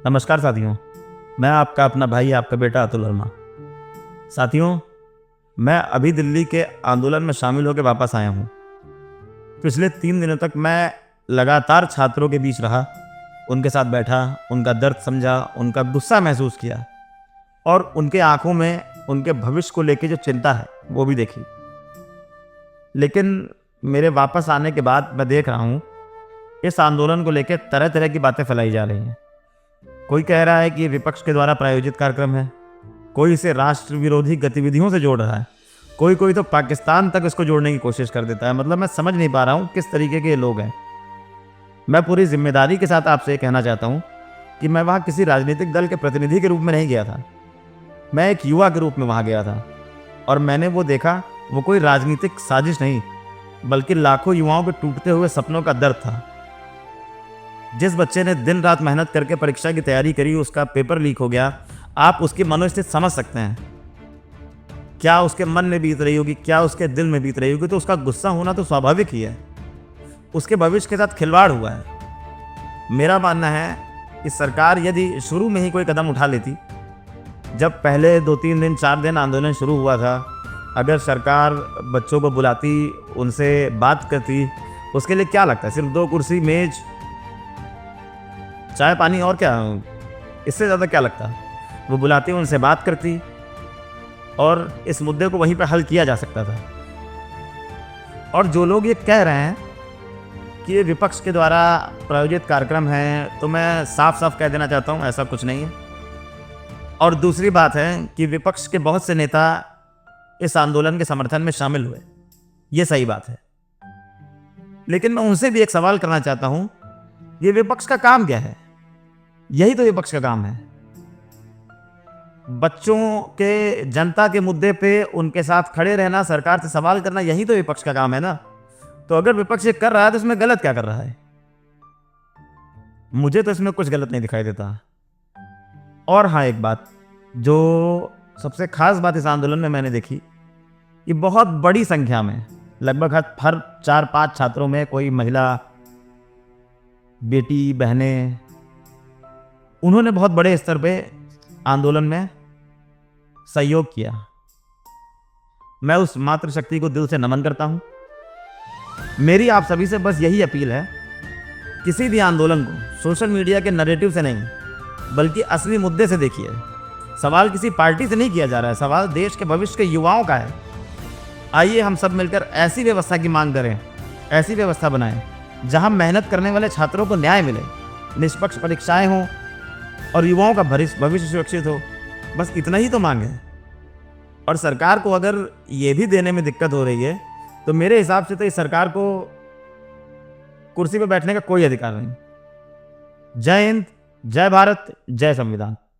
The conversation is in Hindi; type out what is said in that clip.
नमस्कार साथियों, मैं आपका अपना भाई आपका बेटा अतुल वर्मा। साथियों, मैं अभी दिल्ली के आंदोलन में शामिल होकर वापस आया हूँ। पिछले 3 दिनों तक मैं लगातार छात्रों के बीच रहा, उनके साथ बैठा, उनका दर्द समझा, उनका गुस्सा महसूस किया और उनके आंखों में उनके भविष्य को लेकर जो चिंता है वो भी देखी। लेकिन मेरे वापस आने के बाद मैं देख रहा हूँ इस आंदोलन को लेकर तरह तरह की बातें फैलाई जा रही हैं। कोई कह रहा है कि ये विपक्ष के द्वारा प्रायोजित कार्यक्रम है, कोई इसे राष्ट्र विरोधी गतिविधियों से जोड़ रहा है, कोई तो पाकिस्तान तक इसको जोड़ने की कोशिश कर देता है। मतलब मैं समझ नहीं पा रहा हूँ किस तरीके के ये लोग हैं। मैं पूरी जिम्मेदारी के साथ आपसे कहना चाहता हूँ कि मैं वहाँ किसी राजनीतिक दल के प्रतिनिधि के रूप में नहीं गया था, मैं एक युवा के रूप में वहाँ गया था और मैंने वो देखा, वो कोई राजनीतिक साजिश नहीं बल्कि लाखों युवाओं के टूटते हुए सपनों का दर्द था। जिस बच्चे ने दिन रात मेहनत करके परीक्षा की तैयारी करी, उसका पेपर लीक हो गया, आप उसकी मनोस्थिति समझ सकते हैं। क्या उसके मन में बीत रही होगी, क्या उसके दिल में बीत रही होगी। तो उसका गुस्सा होना तो स्वाभाविक ही है, उसके भविष्य के साथ खिलवाड़ हुआ है। मेरा मानना है कि सरकार यदि शुरू में ही कोई कदम उठा लेती, जब पहले 2-3 दिन 4 दिन आंदोलन शुरू हुआ था, अगर सरकार बच्चों को बुलाती, उनसे बात करती, उसके लिए क्या लगता है, सिर्फ 2 कुर्सी, मेज, चाय पानी, और क्या, इससे ज़्यादा क्या लगता। वो बुलाती, उनसे बात करती और इस मुद्दे को वहीं पर हल किया जा सकता था। और जो लोग ये कह रहे हैं कि ये विपक्ष के द्वारा प्रायोजित कार्यक्रम है, तो मैं साफ साफ कह देना चाहता हूँ, ऐसा कुछ नहीं है। और दूसरी बात है कि विपक्ष के बहुत से नेता इस आंदोलन के समर्थन में शामिल हुए, ये सही बात है। लेकिन मैं उनसे भी एक सवाल करना चाहता हूँ, ये विपक्ष का काम क्या है? यही तो विपक्ष का काम है, बच्चों के, जनता के मुद्दे पे उनके साथ खड़े रहना, सरकार से सवाल करना, यही तो विपक्ष का काम है ना। तो अगर विपक्ष ये कर रहा है तो इसमें गलत क्या कर रहा है? मुझे तो इसमें कुछ गलत नहीं दिखाई देता। और हाँ, एक बात जो सबसे खास बात इस आंदोलन में मैंने देखी कि बहुत बड़ी संख्या में, लगभग हर 4-5 छात्रों में कोई महिला, बेटी, बहनें, उन्होंने बहुत बड़े स्तर पे आंदोलन में सहयोग किया। मैं उस मातृशक्ति को दिल से नमन करता हूं। मेरी आप सभी से बस यही अपील है, किसी भी आंदोलन को सोशल मीडिया के नैरेटिव से नहीं बल्कि असली मुद्दे से देखिए। सवाल किसी पार्टी से नहीं किया जा रहा है, सवाल देश के भविष्य के युवाओं का है। आइए हम सब मिलकर ऐसी व्यवस्था की मांग करें, ऐसी व्यवस्था बनाएं जहां मेहनत करने वाले छात्रों को न्याय मिले, निष्पक्ष परीक्षाएं हों और युवाओं का भविष्य सुरक्षित हो। बस इतना ही तो मांग है। और सरकार को अगर ये भी देने में दिक्कत हो रही है तो मेरे हिसाब से तो इस सरकार को कुर्सी पर बैठने का कोई अधिकार नहीं। जय हिंद, जय भारत, जय संविधान।